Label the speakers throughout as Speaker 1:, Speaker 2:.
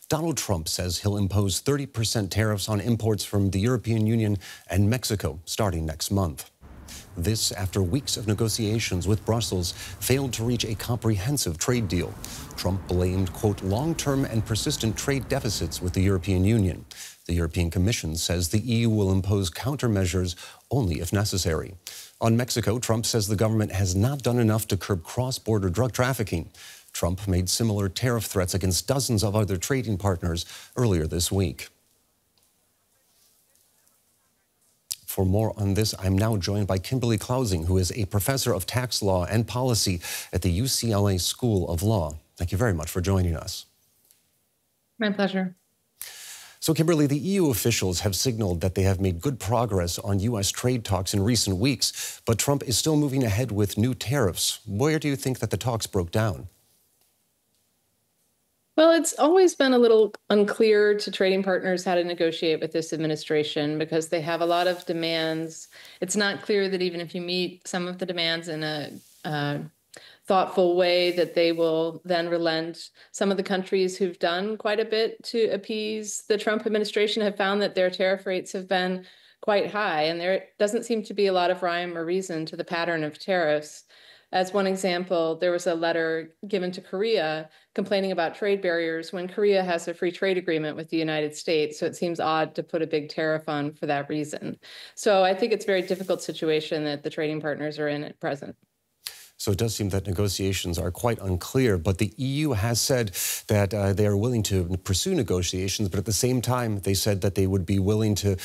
Speaker 1: Donald Trump says he'll impose 30% tariffs on imports from the European Union and Mexico starting next month. This after weeks of negotiations with Brussels failed to reach a comprehensive trade deal. Trump blamed, quote, long-term and persistent trade deficits with the European Union. The European Commission says the EU will impose countermeasures only if necessary. On Mexico, Trump says the government has not done enough to curb cross-border drug trafficking. Trump made similar tariff threats against dozens of other trading partners earlier this week. For more on this, I'm now joined by Kimberly Clausing, who is a professor of tax law and policy at the UCLA School of Law. Thank you very much for joining us.
Speaker 2: My pleasure.
Speaker 1: So, Kimberly, the EU officials have signaled that they have made good progress on U.S. trade talks in recent weeks, but Trump is still moving ahead with new tariffs. Where do you think that the talks broke down?
Speaker 2: Well, it's always been a little unclear to trading partners how to negotiate with this administration because they have a lot of demands. It's not clear that even if you meet some of the demands in a thoughtful way that they will then relent. Some of the countries who've done quite a bit to appease the Trump administration have found that their tariff rates have been quite high, and there doesn't seem to be a lot of rhyme or reason to the pattern of tariffs. As one example, there was a letter given to Korea complaining about trade barriers when Korea has a free trade agreement with the United States. So it seems odd to put a big tariff on for that reason. So I think it's a very difficult situation that the trading partners are in at present.
Speaker 1: So it does seem that negotiations are quite unclear, but the EU has said that they are willing to pursue negotiations, but at the same time, they said that they would be willing to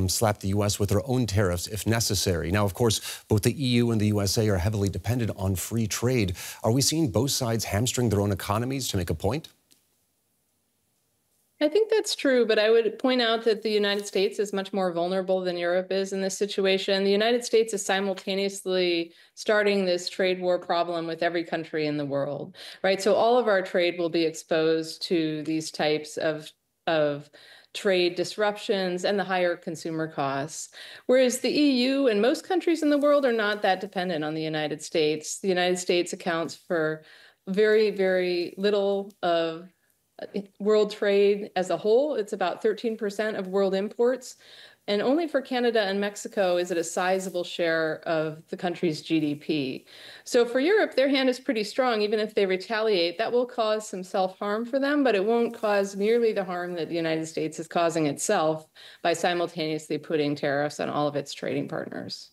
Speaker 1: slap the U.S. with their own tariffs if necessary. Now, of course, both the EU and the USA are heavily dependent on free trade. Are we seeing both sides hamstring their own economies to make a point?
Speaker 2: I think that's true, but I would point out that the United States is much more vulnerable than Europe is in this situation. The United States is simultaneously starting this trade war problem with every country in the world, right? So all of our trade will be exposed to these types of trade disruptions and the higher consumer costs. Whereas the EU and most countries in the world are not that dependent on the United States. The United States accounts for very, very little of world trade as a whole. It's about 13% of world imports. And only for Canada and Mexico is it a sizable share of the country's GDP. So for Europe, their hand is pretty strong. Even if they retaliate, that will cause some self-harm for them, but it won't cause nearly the harm that the United States is causing itself by simultaneously putting tariffs on all of its trading partners.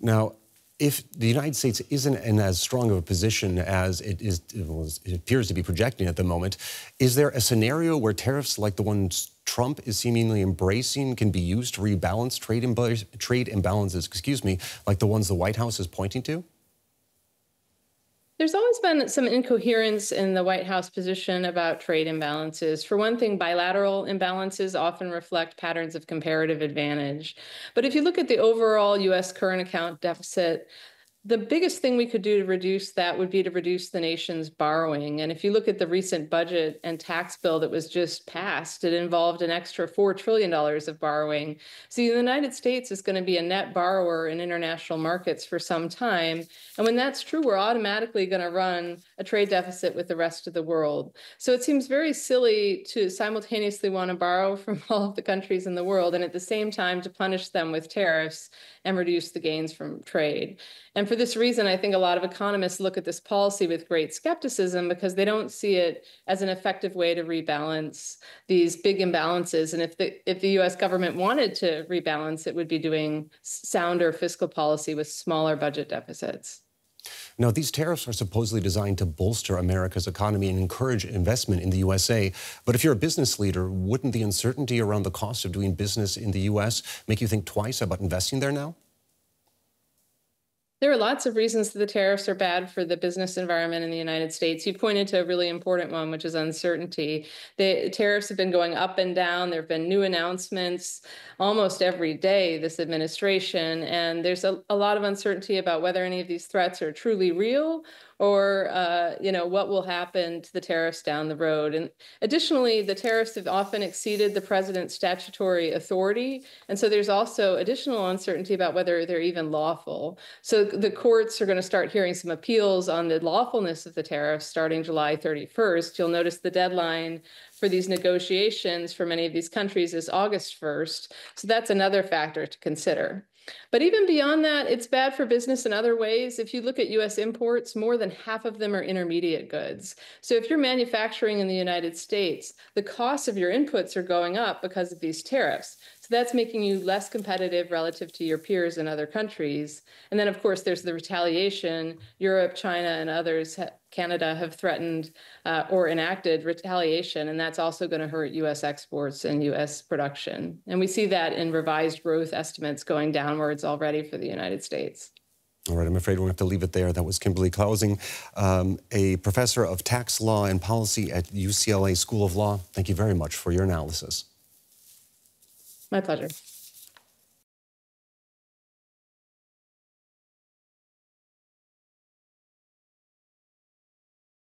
Speaker 1: Now, if the United States isn't in as strong of a position as it appears to be projecting at the moment, is there a scenario where tariffs like the ones Trump is seemingly embracing can be used to rebalance trade imbalances, like the ones the White House is pointing to?
Speaker 2: There's always been some incoherence in the White House position about trade imbalances. For one thing, bilateral imbalances often reflect patterns of comparative advantage. But if you look at the overall U.S. current account deficit, the biggest thing we could do to reduce that would be to reduce the nation's borrowing. And if you look at the recent budget and tax bill that was just passed, it involved an extra $4 trillion of borrowing. So the United States is going to be a net borrower in international markets for some time. And when that's true, we're automatically going to run a trade deficit with the rest of the world. So it seems very silly to simultaneously want to borrow from all of the countries in the world and at the same time to punish them with tariffs and reduce the gains from trade. And for this reason, I think a lot of economists look at this policy with great skepticism because they don't see it as an effective way to rebalance these big imbalances. And if the U.S. government wanted to rebalance, it would be doing sounder fiscal policy with smaller budget deficits.
Speaker 1: Now, these tariffs are supposedly designed to bolster America's economy and encourage investment in the USA. But if you're a business leader, wouldn't the uncertainty around the cost of doing business in the U.S. make you think twice about investing there now?
Speaker 2: There are lots of reasons that the tariffs are bad for the business environment in the United States. You pointed to a really important one, which is uncertainty. The tariffs have been going up and down. There have been new announcements almost every day this administration, and there's a lot of uncertainty about whether any of these threats are truly real or what will happen to the tariffs down the road. And additionally, the tariffs have often exceeded the president's statutory authority, and so there's also additional uncertainty about whether they're even lawful. So the courts are going to start hearing some appeals on the lawfulness of the tariffs starting July 31st. You'll notice the deadline for these negotiations for many of these countries is August 1st. So that's another factor to consider. But even beyond that, it's bad for business in other ways. If you look at U.S. imports, more than half of them are intermediate goods. So if you're manufacturing in the United States, the costs of your inputs are going up because of these tariffs. So that's making you less competitive relative to your peers in other countries. And then, of course, there's the retaliation. Europe, China, and others, Canada, have threatened or enacted retaliation, and that's also going to hurt U.S. exports and U.S. production. And we see that in revised growth estimates going downwards already for the United States.
Speaker 1: All right, I'm afraid we'll have to leave it there. That was Kimberly Clausing, a professor of tax law and policy at UCLA School of Law. Thank you very much for your analysis.
Speaker 2: My pleasure.